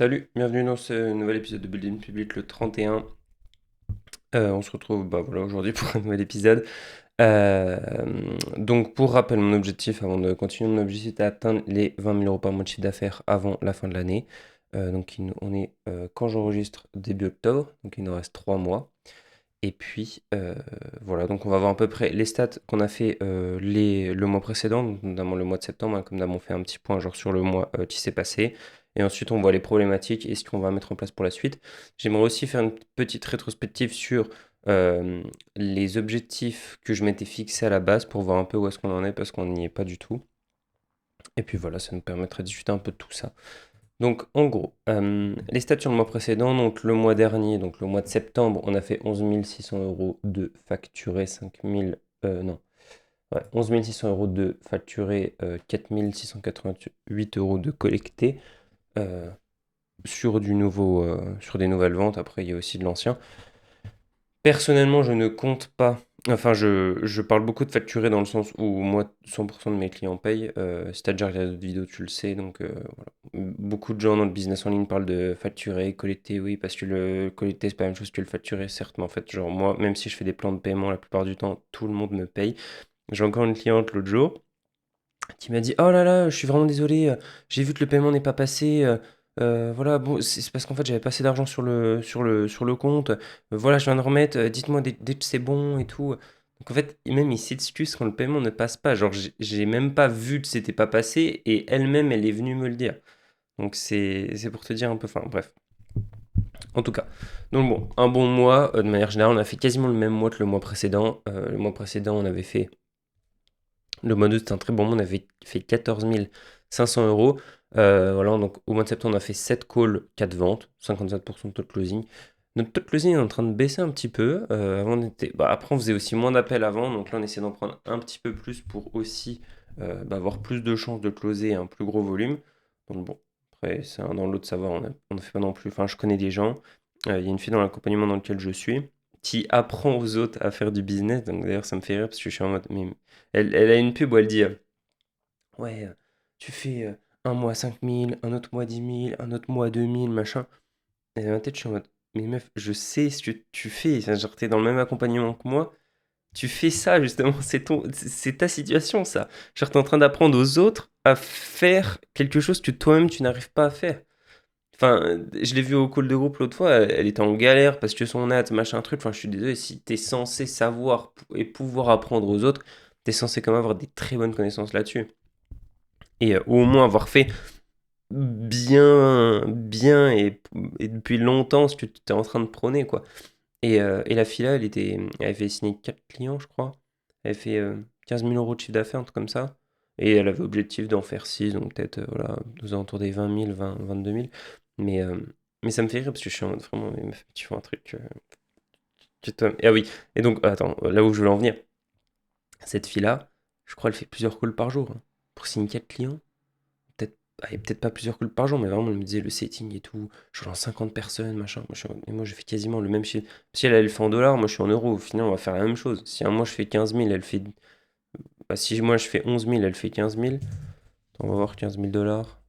Salut, bienvenue dans ce nouvel épisode de Building Public le 31. On se retrouve voilà, aujourd'hui pour un nouvel épisode. Euh, donc pour rappel, mon objectif avant de continuer, mon objectif est d'atteindre les 20 000 euros par mois de chiffre d'affaires avant la fin de l'année. On est quand j'enregistre début octobre, donc il nous reste 3 mois. Et puis voilà, donc on va voir à peu près les stats qu'on a fait le mois précédent, donc notamment le mois de septembre, hein, comme d'hab on fait un petit point genre sur le mois qui s'est passé. Et ensuite on voit les problématiques et ce qu'on va mettre en place pour la suite. J'aimerais aussi faire une petite rétrospective sur euh, les objectifs que je m'étais fixés à la base pour voir un peu où est-ce qu'on en est parce qu'on n'y est pas du tout. Et puis voilà, ça nous permettrait de discuter un peu de tout ça. Donc, en gros, les stats sur le mois précédent, donc le mois dernier, donc le mois de septembre, on a fait 11 600 euros de facturé, 5 000, non, ouais, 11 600 euros de facturé, 4 688 euros de collecté euh, sur des nouvelles ventes. Après, il y a aussi de l'ancien. Personnellement, je ne compte pas. Enfin, je parle beaucoup de facturer dans le sens où moi, 100% de mes clients payent. Si t'as déjà regardé d'autres vidéos, tu le sais. Donc, voilà. Beaucoup de gens dans le business en ligne parlent de facturer, collecter, oui, parce que le collecter, c'est pas la même chose que le facturer, certes. Mais en fait, genre, moi, même si je fais des plans de paiement, la plupart du temps, tout le monde me paye. J'ai encore une cliente l'autre jour qui m'a dit: «Oh là là, je suis vraiment désolé, j'ai vu que le paiement n'est pas passé, voilà, bon, c'est parce qu'en fait, j'avais pas assez d'argent sur le compte, voilà, je viens de remettre, dites-moi dès que c'est bon et tout». Donc en fait, même il s'excuse quand le paiement ne passe pas. Genre, j'ai même pas vu que c'était pas passé et elle-même, elle est venue me le dire. Donc c'est pour te dire un peu, enfin bref. En tout cas, donc bon, un bon mois, de manière générale, on a fait quasiment le même mois que le mois précédent. Le mois précédent, on avait fait le mois d'août, c'était un très bon mois. On avait fait 14 500 euros. Voilà, donc au mois de septembre, on a fait 7 calls, 4 ventes, 57% de taux de closing. Notre taux de closing est en train de baisser un petit peu. Avant, après, on faisait aussi moins d'appels avant. Donc là, on essaie d'en prendre un petit peu plus pour aussi avoir plus de chances de closer un plus gros volume. Donc bon, après, c'est un dans l'autre, ça va. On ne fait pas non plus. Enfin, je connais des gens. Il y a une fille dans l'accompagnement dans lequel je suis qui apprend aux autres à faire du business. Donc d'ailleurs, ça me fait rire parce que je suis en mode, mais elle a une pub où elle dit ouais, tu fais un mois 5 000, un autre mois 10 000, un autre mois 2 000, machin. Et dans ma tête, je suis en mode, mais meuf, je sais ce que tu fais. Enfin, genre, t'es dans le même accompagnement que moi. Tu fais ça, justement. C'est ta situation, ça. Genre, t'es en train d'apprendre aux autres à faire quelque chose que toi-même, tu n'arrives pas à faire. Enfin, je l'ai vu au call de groupe l'autre fois, elle était en galère parce que son hâte, machin truc. Enfin, je suis désolé, si t'es censé savoir et pouvoir apprendre aux autres, t'es censé quand même avoir des très bonnes connaissances là-dessus. Et au moins avoir fait bien, bien et depuis longtemps ce que tu es en train de prôner, quoi. Et la fille là, elle avait signé 4 clients, je crois. Elle avait fait 15 000 euros de chiffre d'affaires, un truc comme ça. Et elle avait objectif d'en faire 6, donc peut-être voilà, aux alentours des 20 000, 22 000. Mais, euh, mais ça me fait rire parce que je suis en mode vraiment, mais meuf, tu fais un truc que toi. Et ah oui, et donc, attends, là où je voulais en venir, cette fille là, je crois elle fait plusieurs calls par jour, hein, pour signer 4 clients. Peut-être peut-être pas plusieurs calls par jour, mais vraiment, elle me disait le setting et tout. Je lance 50 personnes, machin. Moi, je fais quasiment le même chiffre. Si elle, elle le fait en dollars, moi, je suis en euros. Au final, on va faire la même chose. Si un mois, je fais 15 000, elle fait. Bah, si moi, je fais 11 000, elle fait 15 000. On va voir 15 000 dollars.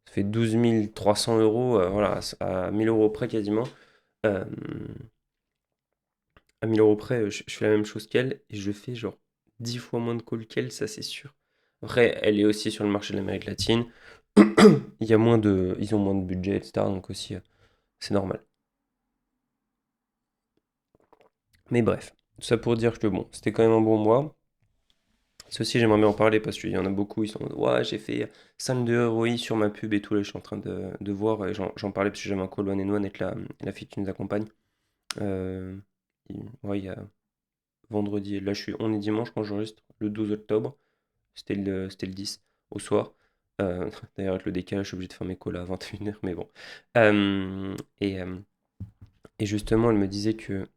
Ça fait 12 300 euros. Voilà, à 1 000 euros près quasiment. Euh, à 1 000 euros près, je fais la même chose qu'elle. Et je fais genre 10 fois moins de calls qu'elle, ça, c'est sûr. Après, elle est aussi sur le marché de l'Amérique latine. Ils ont moins de budget, etc. Donc aussi, c'est normal. Mais bref, tout ça pour dire que bon, c'était quand même un bon mois. Ceci, j'aimerais bien en parler parce qu'il y en a beaucoup, ils sont en mode, ouais, j'ai fait 5 de ROI sur ma pub et tout. Là, je suis en train de voir, et j'en parlais parce que j'avais un call one-on-one avec la fille qui nous accompagne. Euh, ouais, il y a vendredi, là, on est dimanche quand j'enregistre, le 12 octobre. C'était le 10 au soir. D'ailleurs, avec le décalage, je suis obligé de faire mes calls à 21 h, mais bon. Euh, et, euh, et justement, elle me disait que.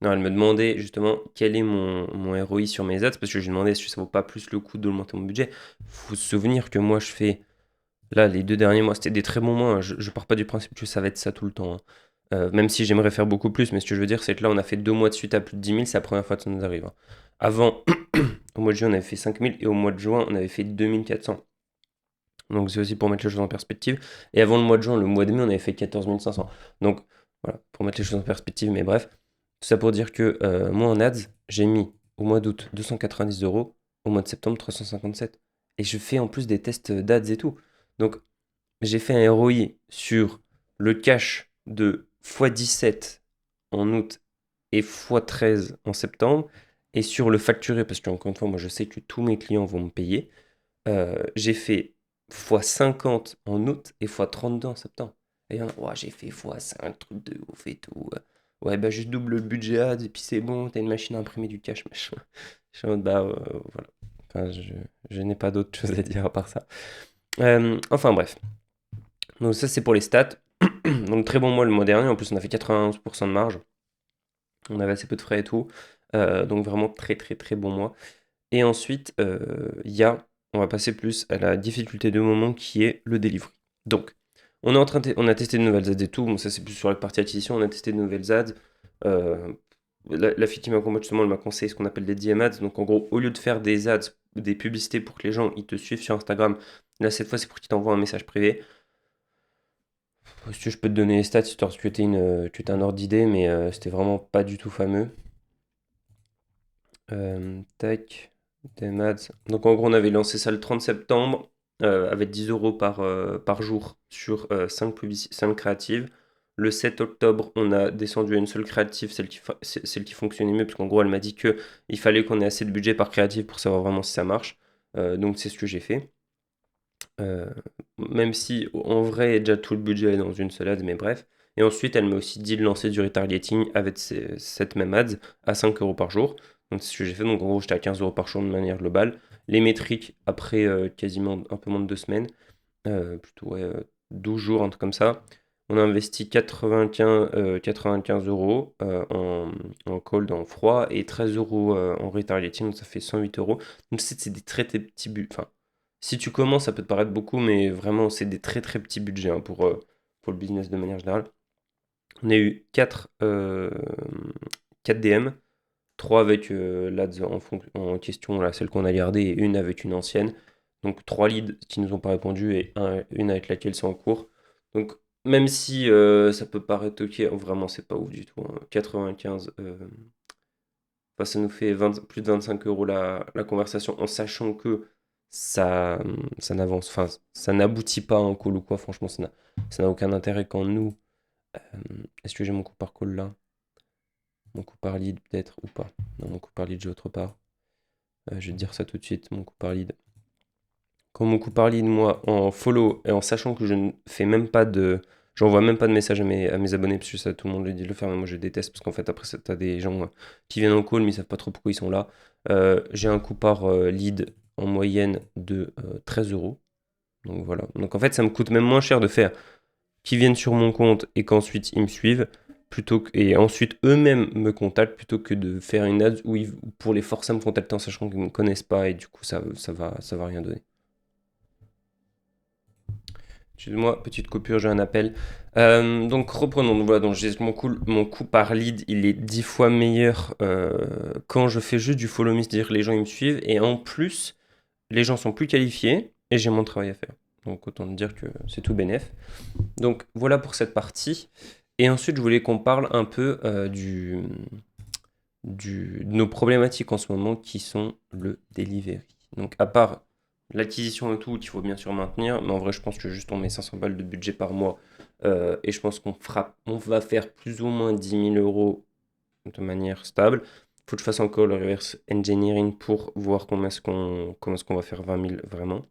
Non, elle me demandait justement quel est mon ROI sur mes ads, parce que je lui demandais si ça vaut pas plus le coup d'augmenter mon budget. Faut se souvenir que moi, je fais. Là, les 2 derniers mois, c'était des très bons mois, hein. Je pars pas du principe que ça va être ça tout le temps, hein. Même si j'aimerais faire beaucoup plus, mais ce que je veux dire, c'est que là, on a fait 2 mois de suite à plus de 10 000, c'est la première fois que ça nous arrive, hein. Avant, au mois de juillet, on avait fait 5 000 et au mois de juin, on avait fait 2 400. Donc c'est aussi pour mettre les choses en perspective. Et avant le mois de juin, le mois de mai, on avait fait 14 500. Donc voilà, pour mettre les choses en perspective, mais bref. Tout ça pour dire que moi en ads, j'ai mis au mois d'août 290 euros, au mois de septembre 357. Et je fais en plus des tests d'ads et tout. Donc j'ai fait un ROI sur le cash de x17 en août et x13 en septembre. Et sur le facturé, parce que encore une fois, moi je sais que tous mes clients vont me payer, j'ai fait x50 en août et x32 en septembre. Et il y en a, ouah, j'ai fait x5, truc de ouf et tout. Ouais, bah juste double le budget ads et puis c'est bon, t'as une machine à imprimer du cash, machin. Je suis en mode, bah voilà. Enfin, je n'ai pas d'autre chose à dire à part ça. Enfin bref. Donc ça c'est pour les stats. Donc très bon mois le mois dernier, en plus on a fait 91% de marge. On avait assez peu de frais et tout. Donc vraiment très très très bon mois. Et ensuite, on va passer plus à la difficulté de moment qui est le delivery. Donc, on a testé de nouvelles ads et tout. Bon, ça, c'est plus sur la partie acquisition. On a testé de nouvelles ads. Euh, la fille qui m'accompagne justement, elle m'a conseillé ce qu'on appelle des DM ads. Donc, en gros, au lieu de faire des ads, des publicités pour que les gens ils te suivent sur Instagram, là, cette fois, c'est pour qu'ils t'envoient un message privé. Si tu veux, je peux te donner les stats histoire que tu aies un ordre d'idée, mais c'était vraiment pas du tout fameux. Tac, DM ads. Donc en gros, on avait lancé ça le 30 septembre avec 10 euros par jour sur 5 créatives. Le 7 octobre, on a descendu à une seule créative, celle qui fonctionnait mieux, parce qu'en gros, elle m'a dit qu'il fallait qu'on ait assez de budget par créative pour savoir vraiment si ça marche. Donc c'est ce que j'ai fait. Euh, Même si en vrai, déjà tout le budget est dans une seule ad, mais bref. Et ensuite, elle m'a aussi dit de lancer du retargeting avec cette même ads à 5 euros par jour. Donc c'est ce que j'ai fait. Donc en gros, j'étais à 15 euros par jour de manière globale. Les métriques, après quasiment un peu moins de 2 semaines, plutôt ouais, 12 jours, un truc comme ça, on a investi 95 euros en cold, en froid, et 13 euros en retargeting, donc ça fait 108 euros. Donc c'est des très, très petits buts. Enfin, si tu commences, ça peut te paraître beaucoup, mais vraiment, c'est des très très petits budgets hein, pour le business de manière générale. On a eu 4 DM, 3 avec l'ads en question, là, celle qu'on a gardée, et une avec une ancienne. Donc 3 leads qui nous ont pas répondu et une avec laquelle c'est en cours. Donc même si ça peut paraître ok, vraiment c'est pas ouf du tout, hein. 95, enfin, ça nous fait plus de 25 euros la conversation en sachant que ça n'avance, enfin ça n'aboutit pas à un call ou quoi, franchement ça n'a aucun intérêt quand nous... est-ce que j'ai mon coup par call là? Mon coup par lead peut-être ou pas? Non, mon coup par lead j'ai autre part. Je vais te dire ça tout de suite, mon coup par lead. Quand mon coup par lead, moi, en follow et en sachant que je ne fais même pas de... J'envoie même pas de message à mes abonnés, parce que ça, tout le monde le dit de le faire, mais moi je déteste, parce qu'en fait, après, t'as des gens qui viennent en call, mais ils savent pas trop pourquoi ils sont là. J'ai un coup par lead en moyenne de 13 euros. Donc voilà. Donc en fait, ça me coûte même moins cher de faire qu'ils viennent sur mon compte et qu'ensuite ils me suivent, et ensuite eux-mêmes me contactent, plutôt que de faire une ad pour les forcer à me contacter en sachant qu'ils ne me connaissent pas, et du coup, ça va rien donner. Excuse-moi, petite coupure, j'ai un appel. Donc reprenons. Donc, voilà, donc mon coût par lead, il est 10 fois meilleur quand je fais juste du follow me, c'est-à-dire que les gens ils me suivent et en plus les gens sont plus qualifiés et j'ai moins de travail à faire. Donc autant te dire que c'est tout bénef. Donc voilà pour cette partie. Et ensuite je voulais qu'on parle un peu de nos problématiques en ce moment qui sont le delivery. Donc à part l'acquisition et tout, qu'il faut bien sûr maintenir, mais en vrai je pense que juste on met 500 balles de budget par mois et je pense on va faire plus ou moins 10 000 euros de manière stable. Il faut que je fasse encore le reverse engineering pour voir comment est-ce qu'on va faire 20 000 vraiment,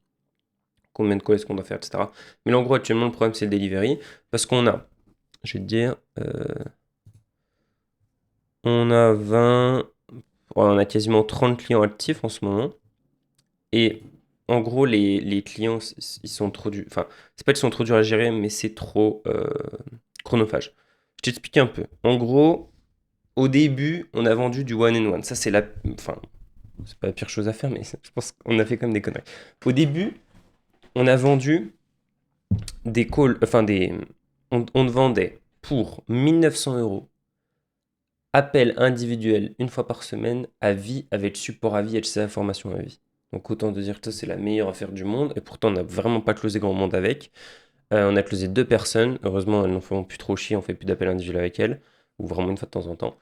combien de calls est-ce qu'on doit faire, etc. Mais là, en gros, actuellement, le problème, c'est le delivery, parce qu'on a, je vais te dire, on a 20, ouais, on a quasiment 30 clients actifs en ce moment, et en gros, les clients, ils sont trop durs, enfin, c'est pas qu'ils sont trop durs à gérer, mais c'est trop chronophage. Je t'explique un peu. En gros, au début, on a vendu du one and one. Ça, enfin, c'est pas la pire chose à faire, mais je pense qu'on a fait comme des conneries. Au début, on a vendu des calls, enfin on vendait pour 1900 euros appel individuel une fois par semaine à vie avec support à vie et ses informations à vie. Donc autant te dire que ça, c'est la meilleure affaire du monde. Et pourtant, on n'a vraiment pas closé grand monde avec. On a closé 2 personnes. Heureusement, elles n'en font plus trop chier. On fait plus d'appels individuels avec elles. Ou vraiment une fois de temps en temps.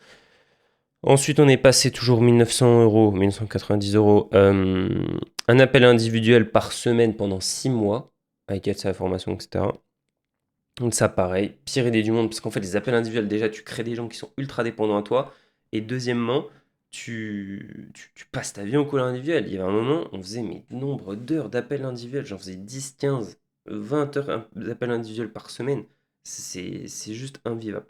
Ensuite, on est passé toujours 1900 euros, 1990 euros. Un appel individuel par semaine pendant 6 mois. Avec aide à la formation, etc. Donc ça, pareil, pire idée du monde, parce qu'en fait, les appels individuels, déjà, tu crées des gens qui sont ultra dépendants à toi. Et deuxièmement, tu passes ta vie en call individuel. Il y avait un moment, on faisait mais nombre d'heures d'appels individuels. J'en faisais 10, 15, 20 heures d'appels individuels par semaine. C'est juste invivable.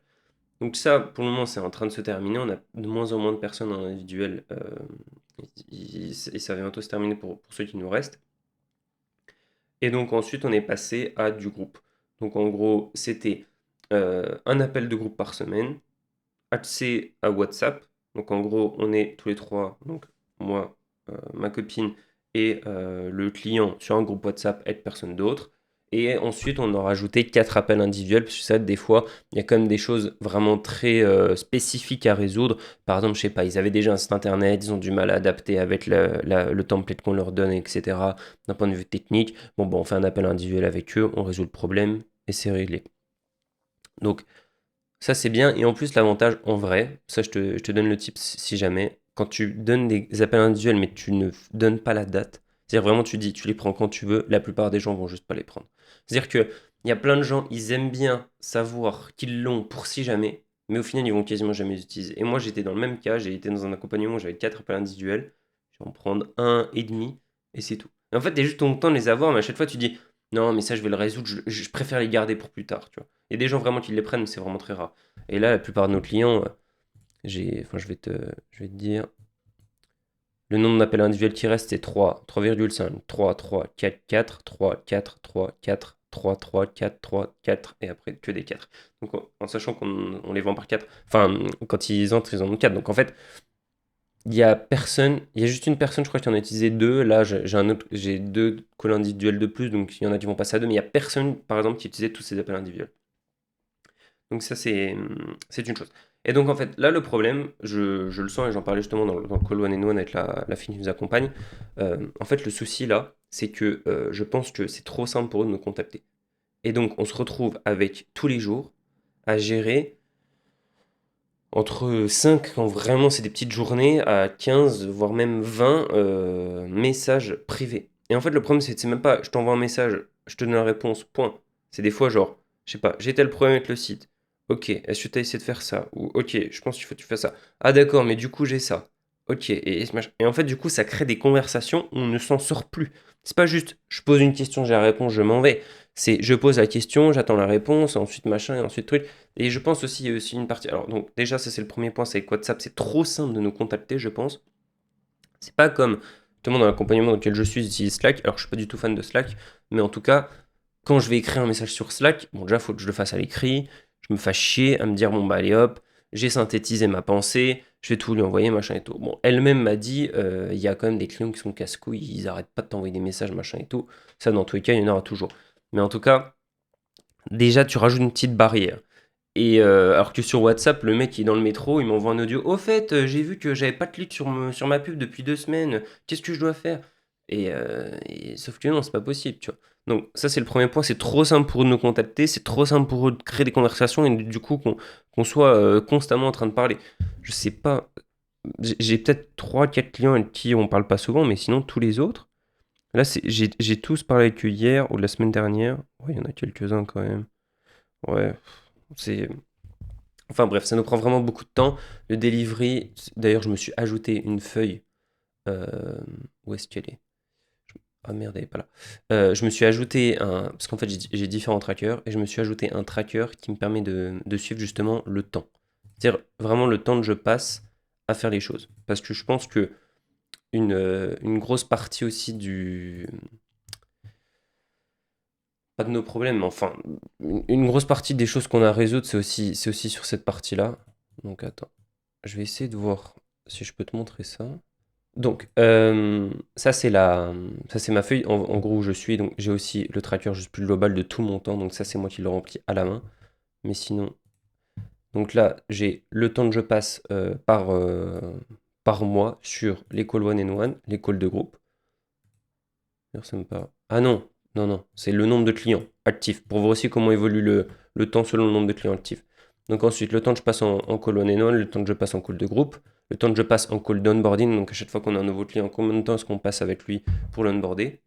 Donc ça, pour le moment, c'est en train de se terminer. On a de moins en moins de personnes en individuel. Et ça va bientôt se terminer pour ceux qui nous restent. Et donc ensuite, on est passé à du groupe. Donc en gros, c'était un appel de groupe par semaine, accès à WhatsApp. Donc en gros, on est tous les trois, donc moi, ma copine et le client sur un groupe WhatsApp avec personne d'autre. Et ensuite, on a rajouté 4 appels individuels, parce que ça, des fois, il y a quand même des choses vraiment très spécifiques à résoudre. Par exemple, je sais pas, ils avaient déjà un site internet, ils ont du mal à adapter avec le template qu'on leur donne, etc. D'un point de vue technique, bon, on fait un appel individuel avec eux, on résout le problème et c'est réglé. Donc, ça, c'est bien. Et en plus, l'avantage, en vrai, ça, je te donne le tip si jamais, quand tu donnes des appels individuels, mais tu ne donnes pas la date, c'est-à-dire vraiment, tu dis, tu les prends quand tu veux, la plupart des gens vont juste pas les prendre. C'est-à-dire que il y a plein de gens, ils aiment bien savoir qu'ils l'ont pour si jamais, mais au final, ils vont quasiment jamais les utiliser. Et moi, j'étais dans le même cas, j'ai été dans un accompagnement où j'avais 4 appels individuels, je vais en prendre un et demi, et c'est tout. Et en fait, t'es juste content de les avoir, mais à chaque fois, tu dis, non, mais ça, je vais le résoudre, je préfère les garder pour plus tard, tu vois. Il y a des gens vraiment qui les prennent, mais c'est vraiment très rare. Et là, la plupart de nos clients, enfin, je vais te dire, le nombre d'appels individuels qui reste, c'est 3, 3,5, 3, 3, 4, 4, 3, 4, 3, 4, 3, 3, 4, 3, 4, et après que des 4. Donc en sachant qu'on les vend par 4, enfin, quand ils entrent, ils en ont 4. Donc en fait, il y a juste une personne, je crois, qui en a utilisé 2. Là, j'ai 2 calls individuels de plus, donc il y en a qui vont passer à 2, mais il n'y a personne, par exemple, qui utilisait tous ces appels individuels. Donc ça, c'est une chose. Et donc en fait, là, le problème, je le sens, et j'en parlais justement dans le call one and one avec la fille qui nous accompagne. En fait, le souci là, c'est que je pense que c'est trop simple pour eux de nous contacter. Et donc, on se retrouve avec tous les jours à gérer entre 5, quand vraiment c'est des petites journées, à 15, voire même 20 messages privés. Et en fait, le problème, c'est même pas je t'envoie un message, je te donne la réponse, point. C'est des fois genre, je sais pas, j'ai tel problème avec le site. Ok, est-ce que tu as essayé de faire ça? Ou ok, je pense qu'il faut que tu fasses ça. Ah d'accord, mais du coup, j'ai ça. Ok, et en fait, du coup, ça crée des conversations où on ne s'en sort plus. C'est pas juste, je pose une question, j'ai la réponse, je m'en vais. C'est, je pose la question, j'attends la réponse, ensuite machin, et ensuite truc. Et je pense aussi, il y a aussi une partie. Alors, donc, déjà, ça, c'est le premier point, c'est que WhatsApp, c'est trop simple de nous contacter, je pense. C'est pas comme tout le monde dans l'accompagnement dans lequel je suis utilise Slack. Alors, je suis pas du tout fan de Slack, mais en tout cas, quand je vais écrire un message sur Slack, bon, déjà, il faut que je le fasse à l'écrit. Je me fasse chier à me dire, bon, bah, allez hop, j'ai synthétisé ma pensée, je vais tout lui envoyer, machin et tout. Bon, elle-même m'a dit, il y a quand même des clients qui sont casse-couilles, ils arrêtent pas de t'envoyer des messages, machin et tout. Ça, dans tous les cas, il y en aura toujours. Mais en tout cas, déjà, tu rajoutes une petite barrière. Et alors que sur WhatsApp, le mec qui est dans le métro, il m'envoie un audio. Au fait, j'ai vu que j'avais pas de clic sur ma pub depuis 2 semaines. Qu'est-ce que je dois faire? Sauf que non, c'est pas possible, tu vois. Donc ça, c'est le premier point. C'est trop simple pour eux de nous contacter. C'est trop simple pour eux de créer des conversations et du coup qu'on soit constamment en train de parler. Je sais pas. J'ai peut-être 3, 4 clients avec qui on parle pas souvent, mais sinon tous les autres. Là, j'ai tous parlé avec eux hier ou la semaine dernière. Ouais, il y en a quelques-uns quand même. Ouais, c'est. Enfin bref, ça nous prend vraiment beaucoup de temps. Le delivery, d'ailleurs, je me suis ajouté une feuille. euh, Où est-ce qu'elle est? Ah merde, elle est pas là. Je me suis ajouté un. Parce qu'en fait, j'ai différents trackers et je me suis ajouté un tracker qui me permet de suivre justement le temps. C'est-à-dire vraiment le temps que je passe à faire les choses. Parce que je pense que une grosse partie aussi du. Pas de nos problèmes, mais enfin, une grosse partie des choses qu'on a à résoudre, c'est aussi sur cette partie-là. Donc attends. Je vais essayer de voir si je peux te montrer ça. Donc, ça c'est ma feuille en gros où je suis. Donc, j'ai aussi le tracker juste plus global de tout mon temps. Donc, ça c'est moi qui le remplis à la main. Mais sinon, donc là, j'ai le temps que je passe par mois sur les calls one and one, les calls de groupe. D'ailleurs, ça me parle. Ah non, non, non, c'est le nombre de clients actifs pour voir aussi comment évolue le temps selon le nombre de clients actifs. Donc ensuite, le temps que je passe en call one and one, le temps que je passe en call de groupe, le temps que je passe en call d'onboarding, donc à chaque fois qu'on a un nouveau client, combien de temps est-ce qu'on passe avec lui pour l'onboarder?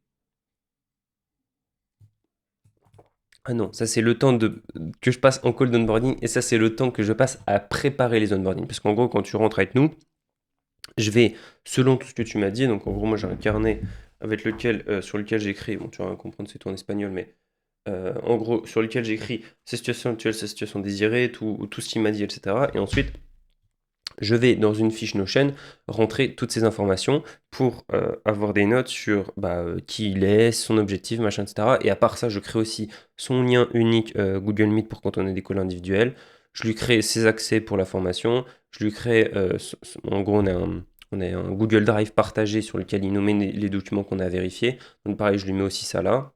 Ah non, ça c'est le temps que je passe en call d'onboarding et ça c'est le temps que je passe à préparer les onboarding. Parce qu'en gros, quand tu rentres avec nous, je vais, selon tout ce que tu m'as dit, donc en gros, moi j'ai un carnet sur lequel j'écris, bon, tu vas comprendre, c'est tout en espagnol, mais en gros, sur lequel j'écris ces situations actuelles, ces situations désirées, tout ce qu'il m'a dit, etc. Et ensuite, je vais dans une fiche Notion rentrer toutes ces informations pour avoir des notes sur qui il est, son objectif, machin, etc. Et à part ça, je crée aussi son lien unique Google Meet pour quand on a des calls individuels. Je lui crée ses accès pour la formation. Je lui crée, en gros, on a un Google Drive partagé sur lequel il nous met les documents qu'on a vérifiés. Donc pareil, je lui mets aussi ça là.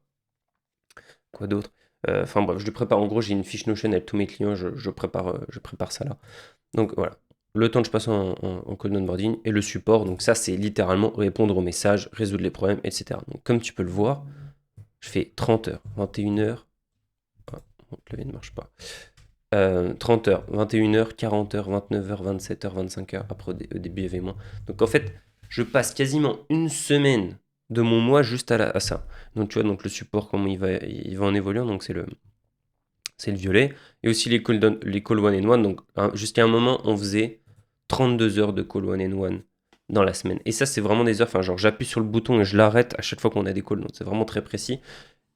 Quoi d'autre? Enfin bref, je lui prépare. En gros, j'ai une fiche Notion avec tous mes clients. Je prépare ça là. Donc voilà, le temps que je passe en call onboarding et le support, donc ça c'est littéralement répondre aux messages, résoudre les problèmes, etc. Donc comme tu peux le voir, je fais 30 heures, 21 heures, ah, mon clavier ne marche pas, 30 heures, 21 heures, 40 heures, 29 heures, 27 heures, 25 heures, après au début il y avait moins. Donc en fait, je passe quasiment une semaine de mon mois juste à ça. Donc tu vois, donc le support, comment il va en évoluant, donc c'est le violet. Et aussi les call one and one. Donc, jusqu'à un moment, on faisait 32 heures de call one and one dans la semaine. Et ça, c'est vraiment des heures. Enfin, genre, j'appuie sur le bouton et je l'arrête à chaque fois qu'on a des calls. Donc, c'est vraiment très précis.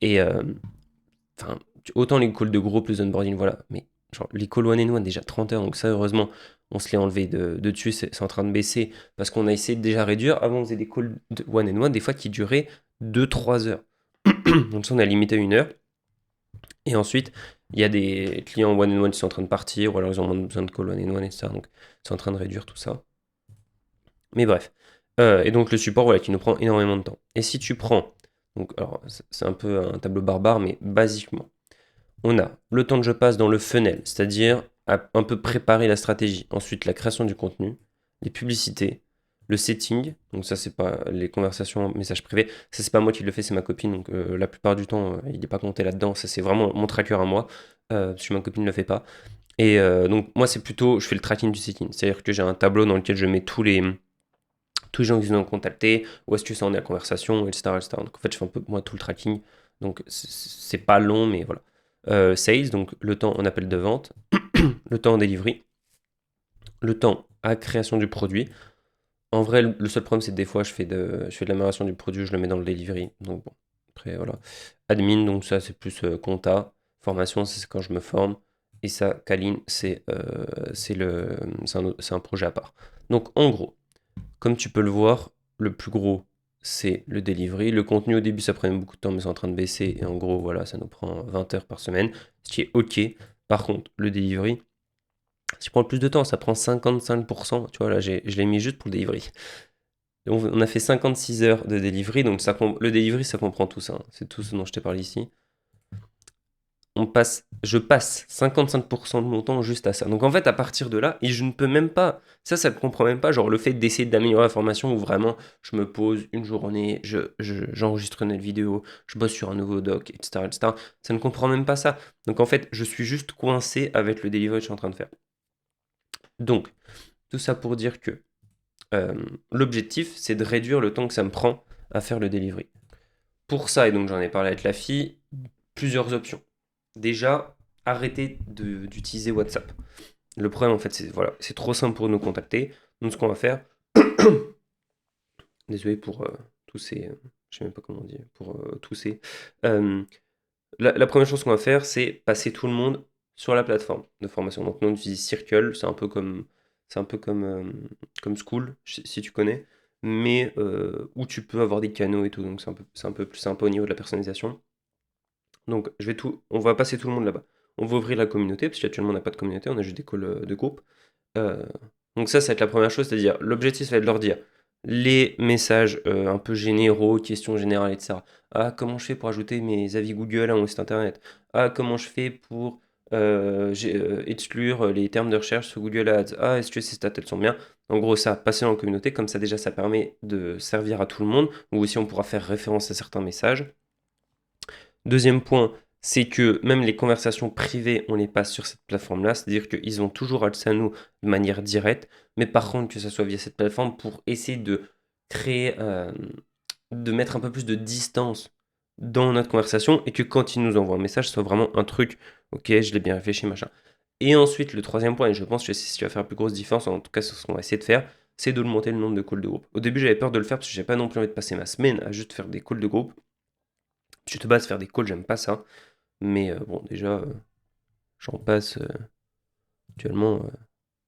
Et enfin, autant les calls de groupe, les onboarding, voilà. Mais genre, les calls one and one, déjà 30 heures. Donc, ça, heureusement, on se l'est enlevé de dessus. C'est en train de baisser parce qu'on a essayé de déjà réduire. Avant, on faisait des calls de one and one, des fois qui duraient 2-3 heures. Donc, ça, on a limité à 1 heure. Et ensuite, il y a des clients one and one qui sont en train de partir, ou alors ils ont moins besoin de call one and one, etc. Donc, c'est en train de réduire tout ça. Mais bref. Et donc, le support, voilà, qui nous prend énormément de temps. Et si tu prends, donc, alors, c'est un peu un tableau barbare, mais basiquement, on a le temps que je passe dans le funnel, c'est-à-dire à un peu préparer la stratégie. Ensuite, la création du contenu, les publicités, le setting. Donc ça, c'est pas les conversations, messages privés. Ça, c'est pas moi qui le fais, c'est ma copine. Donc la plupart du temps, il n'est pas compté là-dedans. Ça, c'est vraiment mon tracker à moi. Parce que ma copine ne le fait pas. Et donc moi, c'est plutôt, je fais le tracking du setting. C'est-à-dire que j'ai un tableau dans lequel je mets tous les gens qui nous ont contactés, où est-ce que ça en est la conversation, etc., etc. Donc en fait, je fais un peu moi tout le tracking. Donc c'est pas long, mais voilà. Sales, donc le temps en appel de vente, le temps en delivery, le temps à création du produit. En vrai, le seul problème, c'est que des fois, je fais de l'amélioration du produit, je le mets dans le delivery. Donc bon, après voilà. Admin, donc ça, c'est plus compta. Formation, c'est quand je me forme. Et ça, Kaline, c'est un projet à part. Donc en gros, comme tu peux le voir, le plus gros, c'est le delivery. Le contenu, au début, ça prenait beaucoup de temps, mais c'est en train de baisser. Et en gros, voilà, ça nous prend 20 heures par semaine, ce qui est OK. Par contre, le delivery, ça prend le plus de temps, ça prend 55%. Tu vois, là, je l'ai mis juste pour le delivery. On a fait 56 heures de delivery, donc le delivery, ça comprend tout ça, hein. C'est tout ce dont je te parle ici. Je passe 55% de mon temps juste à ça. Donc en fait, à partir de là, et je ne peux même pas, ça ne comprend même pas, genre le fait d'essayer d'améliorer la formation où vraiment je me pose une journée, j'enregistre une vidéo, je bosse sur un nouveau doc, etc., etc. Ça ne comprend même pas ça. Donc en fait, je suis juste coincé avec le delivery que je suis en train de faire. Donc, tout ça pour dire que l'objectif, c'est de réduire le temps que ça me prend à faire le delivery. Pour ça, et donc j'en ai parlé avec la fille, plusieurs options. Déjà, arrêter d'utiliser WhatsApp. Le problème, en fait, c'est voilà, c'est trop simple pour nous contacter. Donc, ce qu'on va faire, désolé pour tous ces, je sais même pas comment on dit, pour tous ces. Euh, la première chose qu'on va faire, c'est passer tout le monde sur la plateforme de formation. Donc, nous, on utilise Circle, c'est un peu comme School, si tu connais, mais où tu peux avoir des canaux et tout. Donc, c'est un peu plus sympa au niveau de la personnalisation. Donc, on va passer tout le monde là-bas. On va ouvrir la communauté, parce qu'actuellement, on n'a pas de communauté, on a juste des calls de groupe. Euh, donc ça va être la première chose, c'est-à-dire, l'objectif, ça va être de leur dire les messages un peu généraux, questions générales, etc. Ah, comment je fais pour ajouter mes avis Google à mon site internet? Ah, comment je fais pour exclure les termes de recherche sur Google Ads. Ah, est-ce que ces stats, elles sont bien? En gros, ça, passer dans la communauté, comme ça déjà, ça permet de servir à tout le monde, ou aussi on pourra faire référence à certains messages. Deuxième point, c'est que même les conversations privées, on les passe sur cette plateforme-là, c'est-à-dire qu'ils ont toujours accès à nous de manière directe, mais par contre que ça soit via cette plateforme pour essayer de créer, de mettre un peu plus de distance dans notre conversation et que quand ils nous envoient un message, ce soit vraiment un truc, ok, je l'ai bien réfléchi, machin. Et ensuite, le troisième point, et je pense que c'est ce qui va faire la plus grosse différence, en tout cas c'est ce qu'on va essayer de faire, c'est d'augmenter le nombre de calls de groupe. Au début, j'avais peur de le faire parce que j'ai pas non plus envie de passer ma semaine à juste faire des calls de groupe. Je te base faire des calls, j'aime pas ça. Mais bon, déjà, j'en passe actuellement.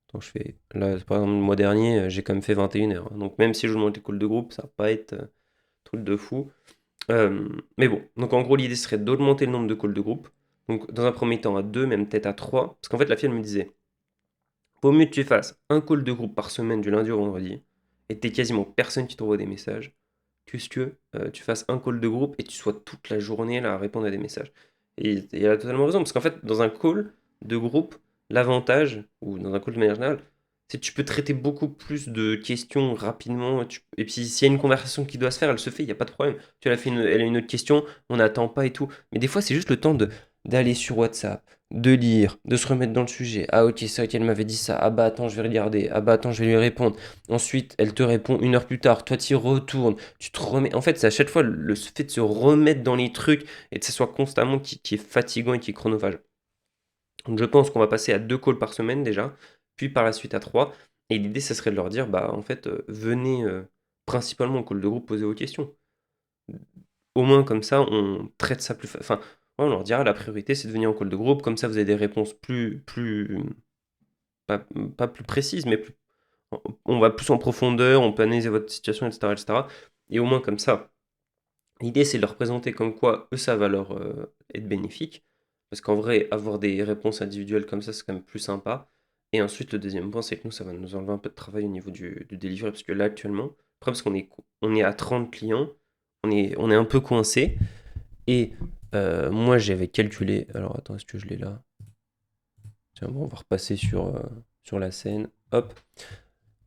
Attends, je fais. Là, par exemple, le mois dernier, j'ai quand même fait 21 heures. Donc, même si je monte les calls de groupe, ça va pas être truc de fou. Mais bon, donc en gros, l'idée serait d'augmenter le nombre de calls de groupe. Donc, dans un premier temps, à 2, même peut-être à 3. Parce qu'en fait, la fille, elle me disait vaut mieux que tu fasses un call de groupe par semaine du lundi au vendredi et t'aies quasiment personne qui t'envoie des messages que ce que tu fasses un call de groupe et tu sois toute la journée là à répondre à des messages. Et elle a totalement raison, parce qu'en fait, dans un call de groupe, l'avantage, ou dans un call de manière générale, c'est que tu peux traiter beaucoup plus de questions rapidement. Et puis, s'il y a une conversation qui doit se faire, elle se fait, il n'y a pas de problème. Tu as fait elle a une autre question, on n'attend pas et tout. Mais des fois, c'est juste le temps d'aller sur WhatsApp, de lire, de se remettre dans le sujet. Ah ok, c'est vrai qu'elle m'avait dit ça. Ah bah attends, je vais regarder. Ah bah attends, je vais lui répondre. Ensuite, elle te répond 1 heure plus tard. Toi, tu y retournes. Tu te remets. En fait, c'est à chaque fois le fait de se remettre dans les trucs et que ce soit constamment qui est fatigant et qui est chronophage. Donc je pense qu'on va passer à 2 calls par semaine déjà, puis par la suite à 3. Et l'idée, ça serait de leur dire, bah en fait, venez principalement au call de groupe poser vos questions. Au moins comme ça, on traite ça plus. Enfin, ouais, on leur dira la priorité, c'est de venir en call de groupe. Comme ça, vous avez des réponses plus pas plus précises, mais on va plus en profondeur, on peut analyser votre situation, etc., etc. Et au moins comme ça, l'idée c'est de leur présenter comme quoi eux ça va leur être bénéfique. Parce qu'en vrai, avoir des réponses individuelles comme ça, c'est quand même plus sympa. Et ensuite, le deuxième point, c'est que nous, ça va nous enlever un peu de travail au niveau du delivery. Parce que là, actuellement, après, parce qu'on est à 30 clients, on est un peu coincé. Et moi, j'avais calculé. Alors, attends, est-ce que je l'ai là? Tiens, bon, on va repasser sur la scène. Hop.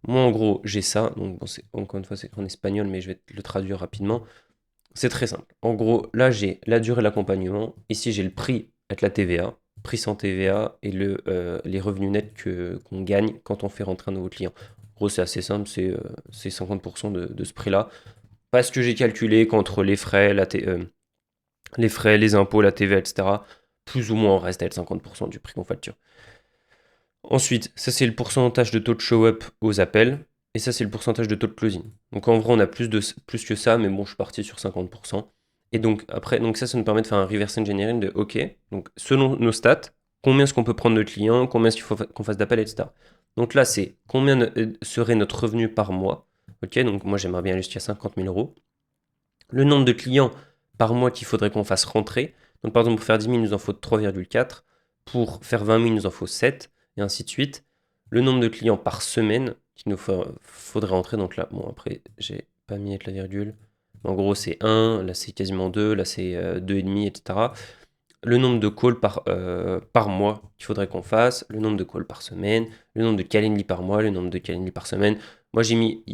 Moi, en gros, j'ai ça. Donc, bon, encore une fois, c'est en espagnol, mais je vais te le traduire rapidement. C'est très simple. En gros, là, j'ai la durée de l'accompagnement. Ici, j'ai le prix avec la TVA, prix sans TVA et les revenus nets qu'on gagne quand on fait rentrer un nouveau client. En gros, c'est assez simple, c'est 50% de ce prix-là. Parce que j'ai calculé qu'entre les frais, les impôts, la TVA, etc., plus ou moins on reste à être 50% du prix qu'on facture. Ensuite, ça c'est le pourcentage de taux de show-up aux appels, et ça c'est le pourcentage de taux de closing. Donc en vrai on a plus que ça, mais bon je suis parti sur 50%. Et donc après, donc ça nous permet de faire un reverse engineering de OK, donc selon nos stats, combien est-ce qu'on peut prendre de clients, combien est-ce qu'il faut qu'on fasse d'appels, etc. Donc là c'est combien serait notre revenu par mois. OK, donc moi j'aimerais bien aller jusqu'à 50 000 euros. Le nombre de clients par mois qu'il faudrait qu'on fasse rentrer. Donc par exemple, pour faire 10 000, il nous en faut 3,4. Pour faire 20 000, il nous en faut 7, et ainsi de suite. Le nombre de clients par semaine qu'il nous faudrait rentrer. Donc là, bon, après, j'ai pas mis avec la virgule. En gros, c'est 1, là c'est quasiment 2, là c'est 2,5, etc. Le nombre de calls par mois qu'il faudrait qu'on fasse, le nombre de calls par semaine, le nombre de Calendly par mois, le nombre de Calendly par semaine. Moi, j'ai mis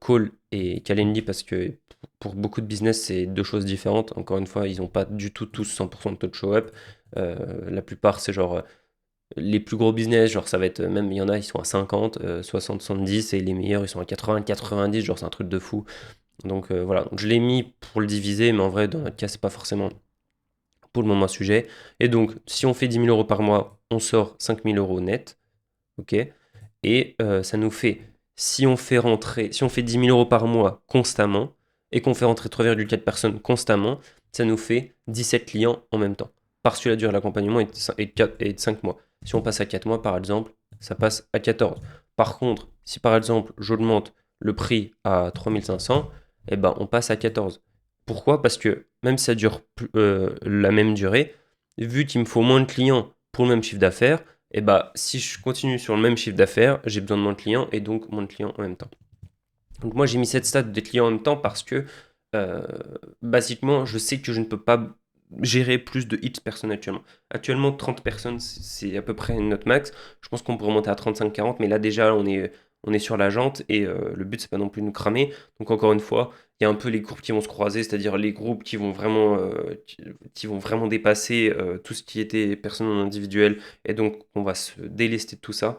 call et Calendly parce que pour beaucoup de business, c'est deux choses différentes. Encore une fois, ils n'ont pas du tout tous 100% de taux de show-up. La plupart, c'est genre les plus gros business, genre ça va être même, il y en a, ils sont à 50, 60, 70, et les meilleurs, ils sont à 80, 90, genre c'est un truc de fou. Donc voilà, donc, je l'ai mis pour le diviser, mais en vrai, dans notre cas, c'est pas forcément pour le moment un sujet. Et donc, si on fait 10 000 euros par mois, on sort 5 000 euros net. Ok. Et ça nous fait, si on fait 10 000 euros par mois constamment, et qu'on fait rentrer 3,4 personnes constamment, ça nous fait 17 clients en même temps. Parce que la durée de l'accompagnement est de 5 mois. Si on passe à 4 mois, par exemple, ça passe à 14. Par contre, si par exemple, j'augmente le prix à 3500, eh ben, on passe à 14. Pourquoi? Parce que même si ça dure la même durée, vu qu'il me faut moins de clients pour le même chiffre d'affaires, et bah si je continue sur le même chiffre d'affaires, j'ai besoin de moins de clients et donc moins de clients en même temps. Donc moi j'ai mis cette stat des clients en même temps parce que basiquement je sais que je ne peux pas gérer plus de X personnes actuellement. Actuellement, 30 personnes, c'est à peu près notre max. Je pense qu'on pourrait monter à 35-40, mais là déjà, on est sur la jante et le but, c'est pas non plus de nous cramer. Donc encore une fois, il y a un peu les groupes qui vont se croiser, c'est-à-dire les groupes qui vont vraiment dépasser tout ce qui était personnes individuelles, et donc on va se délester de tout ça.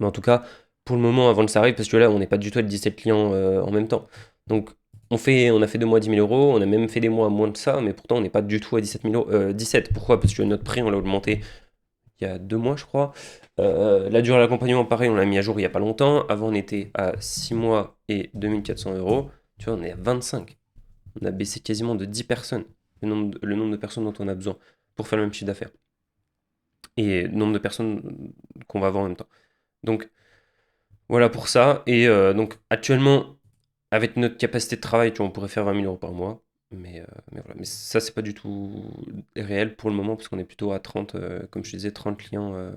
Mais en tout cas, pour le moment, avant que ça arrive, parce que là, on n'est pas du tout à 17 clients en même temps. Donc, on a fait 2 mois à 10 000 euros, on a même fait des mois à moins de ça, mais pourtant, on n'est pas du tout à 17 000 euros. 17, pourquoi? Parce que notre prix, on l'a augmenté il y a 2 mois, je crois. La durée de l'accompagnement, pareil, on l'a mis à jour il n'y a pas longtemps. Avant, on était à 6 mois et 2400 euros. Tu vois, on est à 25. On a baissé quasiment de 10 personnes, le nombre de personnes dont on a besoin pour faire le même chiffre d'affaires. Et le nombre de personnes qu'on va avoir en même temps. Donc, voilà pour ça. Et donc actuellement, avec notre capacité de travail, tu vois, on pourrait faire 20 000 euros par mois. Mais voilà. Mais ça, c'est pas du tout réel pour le moment, parce qu'on est plutôt à 30, comme je te disais, 30 clients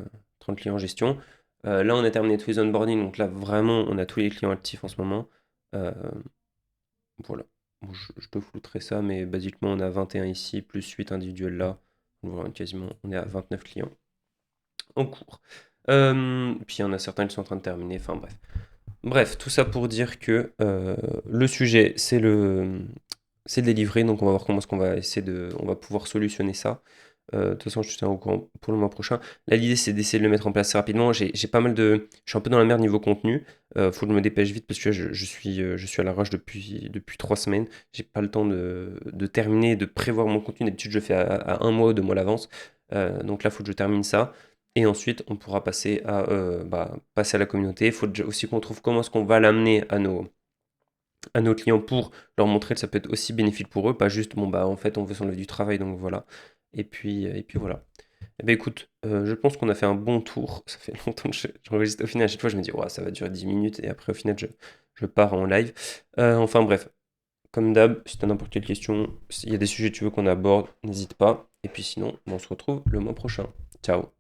en gestion. Là, on a terminé tous les onboarding, donc là, vraiment, on a tous les clients actifs en ce moment. Euh, voilà. Bon, je te flouterai ça, mais basiquement, on a 21 ici, plus 8 individuels là. Donc voilà, quasiment, on est à 29 clients en cours. Puis il y en a certains qui sont en train de terminer, enfin bref. Bref, tout ça pour dire que le sujet, c'est de délivrer, donc on va voir comment est-ce qu'on va on va pouvoir solutionner ça. De toute façon, je te tiens au courant pour le mois prochain. Là, l'idée, c'est d'essayer de le mettre en place assez rapidement. J'ai pas mal je suis un peu dans la merde niveau contenu. Faut que je me dépêche vite parce que je suis à l'arrache depuis 3 semaines. J'ai pas le temps de terminer, de prévoir mon contenu. D'habitude, je le fais à 1 mois ou 2 mois à l'avance. Donc là, il faut que je termine ça. Et ensuite, on pourra passer à la communauté. Il faut aussi qu'on trouve comment est-ce qu'on va l'amener à nos clients pour leur montrer que ça peut être aussi bénéfique pour eux, pas juste, bon, bah, en fait, on veut s'enlever du travail, donc voilà. Et puis voilà. Eh ben écoute, je pense qu'on a fait un bon tour. Ça fait longtemps que j'enregistre. Au final, à chaque fois, je me dis, ouais, ça va durer 10 minutes, et après, au final, je pars en live. Enfin, bref, comme d'hab, si tu as n'importe quelle question, s'il y a des sujets que tu veux qu'on aborde, n'hésite pas. Et puis sinon, on se retrouve le mois prochain. Ciao.